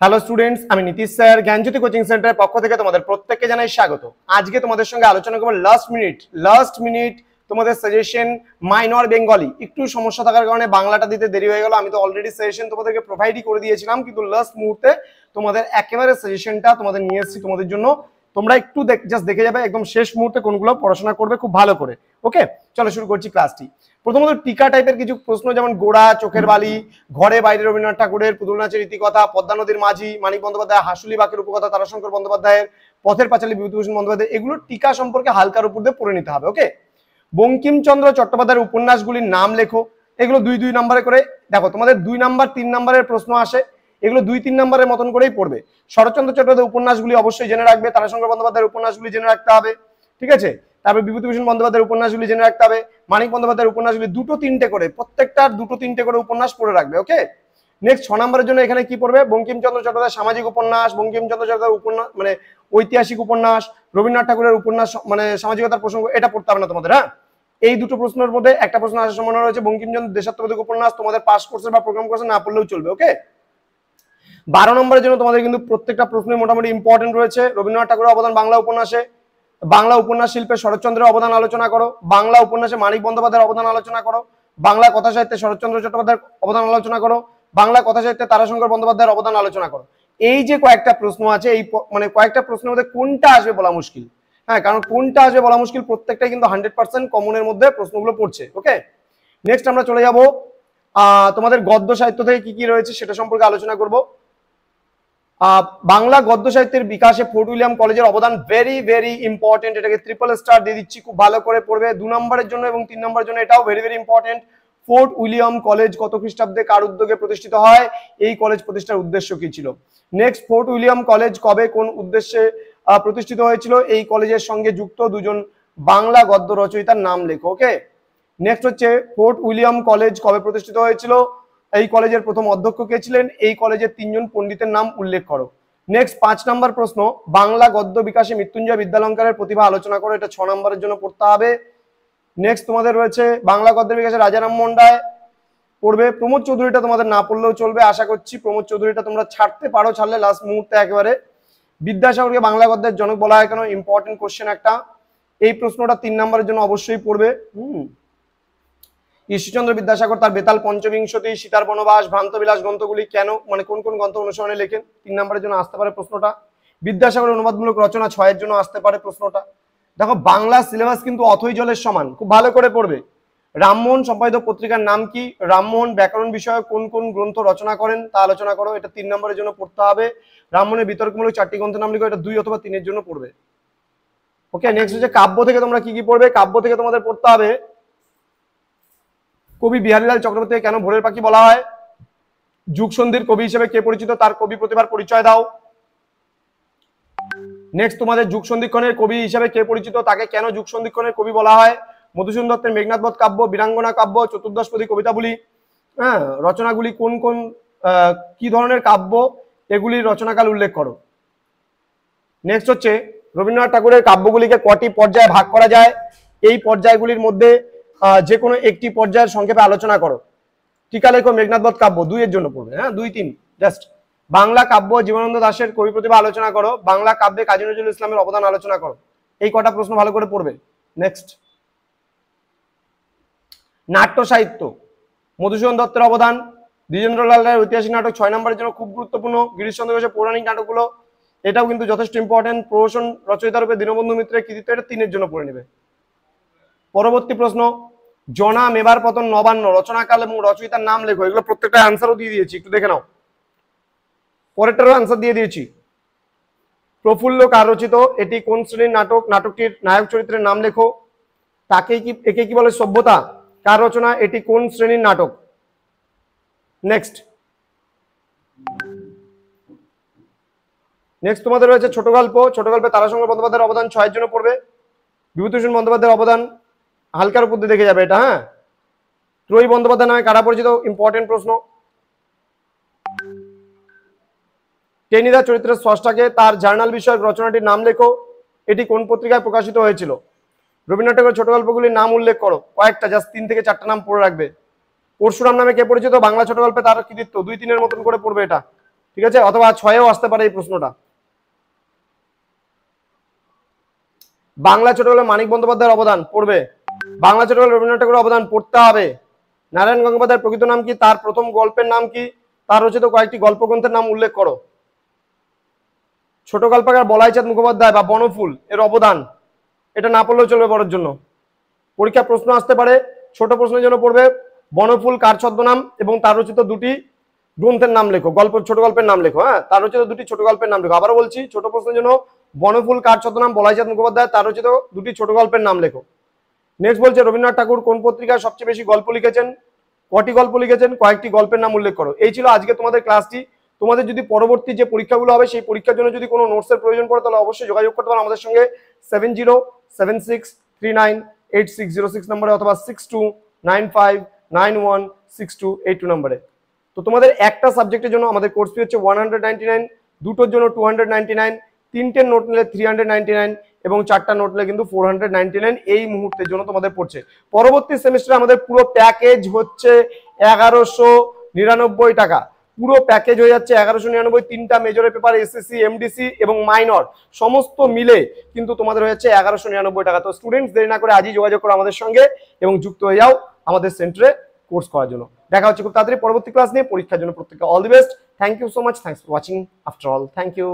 Hello students, আমি Nitish sir জ্ঞানজ্যোতি coaching সেন্টারের পক্ষ থেকে তোমাদের প্রত্যেককে জানাই স্বাগত। আজকে তোমাদের সঙ্গে আলোচনা করব লাস্ট মিনিট তোমাদের সাজেশন মাইনর বেঙ্গলি। একটু সমস্যা থাকার কারণে বাংলাটা দিতে দেরি হয়ে গেল। আমি তো অলরেডি সাজেশন তোমাদেরকে প্রোভাইডই করে দিয়েছিলাম, কিন্তু লাস্ট মুহূর্তে তোমাদের একেবারে সাজেশনটা তোমাদের নিয়ে এসেছি তোমাদের জন্য। তোমরা একটু জাস্ট দেখে যাবে একদম শেষ মুহূর্তে কোনগুলো পড়াশোনা করবে খুব ভালো করে। ওকে, চলো শুরু করছি ক্লাসটি। প্রথমত টিকা টাইপের কিছু প্রশ্ন, যেমন গোড়া, চোখের বালি, ঘরে বাইরে রবীন্দ্রনাথ ঠাকুরের, পুতুল নাচের ইতিকথা, পদ্মা নদীর মাঝি মানিক বন্দ্যোপাধ্যায়, হাসুলি বাকের উপকথা তারাশঙ্কর বন্দ্যোপাধ্যায়ের, পথের পাঁচালী বিভূতিভূষণ বন্দ্যোপাধ্যায়, এগুলো টিকা সম্পর্কে হালকার উপর দিয়ে পড়ে নিতে হবে। ওকে, বঙ্কিমচন্দ্র চট্টোপাধ্যায়ের উপন্যাসগুলির নাম লেখো। এগুলো 2-2 নম্বরে করে। দেখো তোমাদের 2 নাম্বার 3 নম্বরের প্রশ্ন আসে, এগুলো 2-3 নম্বরের মতন করেই পড়বে। শরৎচন্দ্র চট্টোপাধ্যায়ের উপন্যাসগুলি অবশ্যই জেনে রাখবে, তারাশঙ্কর বন্দ্যোপাধ্যায়ের উপন্যাসগুলি জেনে রাখতে হবে, ঠিক আছে। তারপর বিভূতিভূষণ বন্দ্যোপাধ্যায়ের উপন্যাসগুলি জেনে রাখতে হবে, মানিক বন্দ্যোপাধ্যায়ের উপন্যাসগুলি 2-3টে করে, প্রত্যেকটার 2-3টে করে উপন্যাস পড়ে রাখবে। ওকে, নেক্সট 6 নম্বরের জন্য এখানে কি পড়বে? বঙ্কিমচন্দ্র চট্টোপাধ্যায়ের সামাজিক উপন্যাস, বঙ্কিমচন্দ্র চট্টোপাধ্যায়ের উপন্যাস মানে ঐতিহাসিক উপন্যাস, রবীন্দ্রনাথ ঠাকুরের উপন্যাস মানে সামাজিকতার প্রসঙ্গ, এটা পড়তে হবে না তোমাদের। হ্যাঁ, এই দুটো প্রশ্নের মধ্যে একটা প্রশ্ন আসার সম্ভাবনা রয়েছে। বঙ্কিমচন্দ্র দেশাত্মবোধক উপন্যাস তোমাদের পাস কোর্সে বা প্রোগ্রাম কোর্সে না পড়লেও চলবে। ওকে, 12 নম্বরের জন্য তোমাদের কিন্তু প্রত্যেকটা প্রশ্নই মোটামুটি ইম্পর্টেন্ট রয়েছে। রবীন্দ্রনাথ ঠাকুরের অবদান বাংলা উপন্যাসে, বাংলা উপন্যাস শিল্পে শরৎচন্দ্রের অবদান আলোচনা করো, বাংলা উপন্যাসে মানিক বন্দ্যোপাধ্যায়ের অবদান আলোচনা করো, বাংলা কথা সাহিত্যে শরৎচন্দ্র চট্টোপাধ্যায়ের অবদান আলোচনা করো, বাংলা কথা সাহিত্যে তারাশঙ্কর বন্দ্যোপাধ্যায়ের অবদান আলোচনা করো। এই যে কয়েকটা প্রশ্ন আছে, এই মানে কয়েকটা প্রশ্নের মধ্যে কোনটা আসবে বলা মুশকিল। হ্যাঁ, কারণ কোনটা আসবে বলা মুশকিল, প্রত্যেকটাই কিন্তু 100% কমনের মধ্যে প্রশ্নগুলো পড়ছে। ওকে, নেক্সট আমরা চলে যাব তোমাদের গদ্য সাহিত্য থেকে কি কি রয়েছে সেটা সম্পর্কে আলোচনা করব। বাংলা গদ্য সাহিত্যের বিকাশে ফোর্ট উইলিয়াম কলেজের অবদান ভেরি ভেরি ইম্পর্টেন্ট। এটাকে ট্রিপল স্টার দিয়ে দিচ্ছি, খুব ভালো করে পড়বে। 2 নম্বরের জন্য এবং 3 নম্বরের জন্য এটাও very very important. Fort William college কত খ্রিস্টাব্দে কার উদ্যোগে প্রতিষ্ঠিত হয়? এই কলেজ প্রতিষ্ঠার উদ্দেশ্য কি ছিল? নেক্সট, ফোর্ট উইলিয়াম কলেজ কবে কোন উদ্দেশ্যে প্রতিষ্ঠিত হয়েছিল? এই কলেজের সঙ্গে যুক্ত 2জন বাংলা গদ্য রচয়িতার নাম লেখো। ওকে, নেক্সট হচ্ছে ফোর্ট উইলিয়াম কলেজ কবে প্রতিষ্ঠিত হয়েছিল? এই কলেজের প্রথম অধ্যক্ষ কে ছিলেন? এই কলেজের 3জন পণ্ডিতের নাম উল্লেখ করো। নেক্সট 5 নম্বর প্রশ্ন, বাংলা গদ্য বিকাশে মৃত্যুঞ্জয় বিদ্যালঙ্কারের প্রতিভা আলোচনা করো। এটা 6 নম্বরের জন্য পড়তে হবে। নেক্সট তোমাদের রয়েছে বাংলা গদ্যের বিকাশে রাজা রামমোহন রায় পড়বে। প্রমোদ চৌধুরীটা তোমাদের না পড়লেও চলবে, আশা করছি প্রমোদ চৌধুরীটা তোমরা ছাড়তে পারো, ছাড়লে লাস্ট মুহূর্তে একেবারে। বিদ্যাসাগরকে বাংলা গদ্যের জনক বলা হয় কেন? ইম্পর্টেন্ট কোশ্চেন একটা, এই প্রশ্নটা 3 নম্বরের জন্য অবশ্যই পড়বে। ঈশ্বরচন্দ্র বিদ্যাসাগর তার বেতাল পঞ্চবিংশতি, সীতার বনবাস, ভ্রান্তবিলাস গ্রন্থগুলি কেন মানে কোন কোন গ্রন্থ অনুসরণে লেখেন? 3 নম্বরের জন্য আসতে পারে প্রশ্নটা। বিদ্যাসাগরের অনুবাদমূলক রচনা 6 এর জন্য আসতে পারে প্রশ্নটা। দেখো বাংলা সিলেবাস কিন্তু অথই জলের সমান, খুব ভালো করে পড়বে। রামমোহন সম্পাদিত পত্রিকার নাম কি? রামমোহন ব্যাকরণ বিষয়ে কোন কোন গ্রন্থ রচনা করেন তা আলোচনা করো। এটা 3 নম্বরের জন্য পড়তে হবে। রামমোহনের বিতর্কমূলক 4টি গ্রন্থের নাম লিখো। এটা 2 অথবা 3 এর জন্য পড়বে। ওকে, নেক্সট হচ্ছে কাব্য থেকে তোমরা কি কি পড়বে? কাব্য থেকে তোমাদের পড়তে হবে কবি বিহারীলাল চক্রবর্তীকে কেন ভোরের পাখি বলা হয়? যুগসন্ধির কবি হিসেবে কে পরিচিত? তার কবি প্রতিভার পরিচয় দাও। নেক্সট তোমাদের যুগসন্ধিক্ষণের কবি হিসেবে কে পরিচিত? তাকে কেন যুগসন্ধিক্ষণের কবি বলা হয়? মধুসূদন দত্তের মেঘনাদবধ কাব্য, বীরাঙ্গনা কাব্য, চতুর্দশপদী কবিতাবলী, হ্যাঁ, রচনাগুলি কোন কোন কি ধরনের কাব্য? এগুলির রচনাকাল উল্লেখ করো। নেক্সট হচ্ছে রবীন্দ্রনাথ ঠাকুরের কাব্যগুলিকে কটি পর্যায়ে ভাগ করা যায়? এই পর্যায়গুলির মধ্যে যে কোনো একটি পর্যায়ের সংক্ষেপে আলোচনা করো। টিকা লেখো মেঘনাদবধ কাব্য, 2 এর জন্য পড়বে। হ্যাঁ, 2-3 জাস্ট। বাংলা কাব্য জীবনানন্দ দাশের কবি প্রতিভা আলোচনা করো। বাংলা কাব্যে কাজী নজরুল ইসলামের অবদান আলোচনা করো। এই কটা প্রশ্ন ভালো করে পড়বে। নেক্সট, নাট্য সাহিত্য, মধুসূদন দত্তের অবদান, দ্বিজেন্দ্রলাল রায়ের ঐতিহাসিক নাটক 6 নম্বরের জন্য খুব গুরুত্বপূর্ণ। গিরিশচন্দ্র ঘোষের পৌরাণিক নাটকগুলো, এটাও কিন্তু যথেষ্ট ইম্পর্টেন্ট। প্রহসন রচয়িতা রূপে দীনবন্ধু মিত্রের কৃতিত্ব, এটা 3 এর জন্য পড়ে নেবে। পরবর্তী প্রশ্ন, জনা, মেবার পতন, নবান্ন, রচনাকাল এবং রচয়িতার নাম লেখো। এগুলো প্রত্যেকটা অ্যান্সারও দিয়ে দিয়েছি, একটু দেখে নাও। পরেরটারও অ্যান্সার দিয়ে দিয়েছি। প্রফুল্ল কার রচিত? এটি কোন শ্রেণীর নাটক? নাটকটির নায়ক চরিত্রের নাম লেখো। একে কি বলে? সভ্যতা, কার রচনা? এটি কোন শ্রেণীর নাটক? নেক্সট তোমাদের রয়েছে ছোট গল্প। ছোট গল্পে তারাশঙ্কর বন্দ্যোপাধ্যায়ের অবদান 6 এর জন্য পড়বে। বিভূতিভূষণ বন্দ্যোপাধ্যায়ের অবদান হালকার উপর দিয়ে দেখে যাবে এটা। হ্যাঁ, ত্রয়ী বন্দ্যোপাধ্যায় নামে কারা পরিচিত? ইম্পর্টেন্ট প্রশ্ন। টেনিদা চরিত্রের স্রষ্টাকে তার জার্নাল বিষয়ক রচনাটির নাম লেখো। এটি কোন পত্রিকায় প্রকাশিত হয়েছিল? রবীন্দ্রনাথ ঠাকুরের ছোট গল্পগুলির নাম উল্লেখ করো। কয়েকটা, জাস্ট 3 থেকে 4টা নাম পড়ে রাখবে। পরশুরাম নামে কে পরিচিত? বাংলা ছোট গল্পে তার কৃতিত্ব। 2-3 এর মতন করে পড়বে এটা, ঠিক আছে, অথবা 6-এও আসতে পারে এই প্রশ্নটা। বাংলা ছোট হলে মানিক বন্দ্যোপাধ্যায়ের অবদান পড়বে, বাংলা ছোট হলে রবীন্দ্রনাথ ঠাকুরের অবদান পড়তে হবে। নারায়ণ গঙ্গোপাধ্যায়ের প্রকৃত নাম কি, তার প্রথম গল্পের নাম কি, তার রচিত কয়েকটি গল্পগ্রন্থের নাম উল্লেখ করো। ছোট গল্পকার বলাইচাঁদ মুখোপাধ্যায় বা বনফুল এর অবদান, এটা না পড়লেও চলবে বড়ের জন্য। পরীক্ষা প্রশ্ন আসতে পারে, ছোট প্রশ্নের জন্য পড়বে বনফুল কার ছদ্মনাম এবং তার রচিত দুটি গ্রন্থের নাম লেখো, ছোট গল্পের নাম লেখো। হ্যাঁ, তার রচিত দুটি ছোট গল্পের নাম লেখো। আবারও বলছি, ছোট প্রশ্নের জন্য বনফুল কার ছদ্মনাম, বলাইচাঁদ মুখোপাধ্যায়, তার রচিত দুটি ছোট গল্পের নাম লেখো। নেক্সট বলছে রবীন্দ্রনাথ ঠাকুর কোন পত্রিকায় সবচেয়ে বেশি গল্প লিখেছেন, কটি গল্প লিখেছেন, কয়েকটি গল্পের নাম উল্লেখ করো। এই ছিল আজকে তোমাদের ক্লাসটি। তোমাদের যদি পরবর্তী যে পরীক্ষাগুলো হবে সেই পরীক্ষার জন্য যদি কোনো নোটসের প্রয়োজন পড়ে তাহলে অবশ্যই যোগাযোগ করতে পারো আমাদের সঙ্গে 7076398606 নম্বরে অথবা 6295916282 নম্বরে। তো তোমাদের একটা সাবজেক্টের জন্য আমাদের কোর্স ফি হচ্ছে 199, দুটোর জন্য 299, তিনটের নোট নিলে 399 এবং চারটা নোট নিলে কিন্তু 499 এই মুহূর্তের জন্য তোমাদের পড়ছে। পরবর্তী সেমিস্টারে আমাদের পুরো প্যাকেজ হচ্ছে 1199 টাকা। পুরো প্যাকেজ হয়ে যাচ্ছে 1199, তিনটা মেজরের পেপার, এসএসসি, এমডিসি এবং মাইনর সমস্ত মিলে কিন্তু তোমাদের হয়ে যাচ্ছে 1199 টাকা। তো স্টুডেন্টস দেরি না করে আজই যোগাযোগ করো আমাদের সঙ্গে এবং যুক্ত হয়ে যাও আমাদের সেন্টারে কোর্স করার জন্য। দেখা হচ্ছে খুব তাড়াতাড়ি পরবর্তী ক্লাস নিয়ে। পরীক্ষার জন্য প্রত্যেককে all the best. Thank you so much, thanks for watching after all, thank you.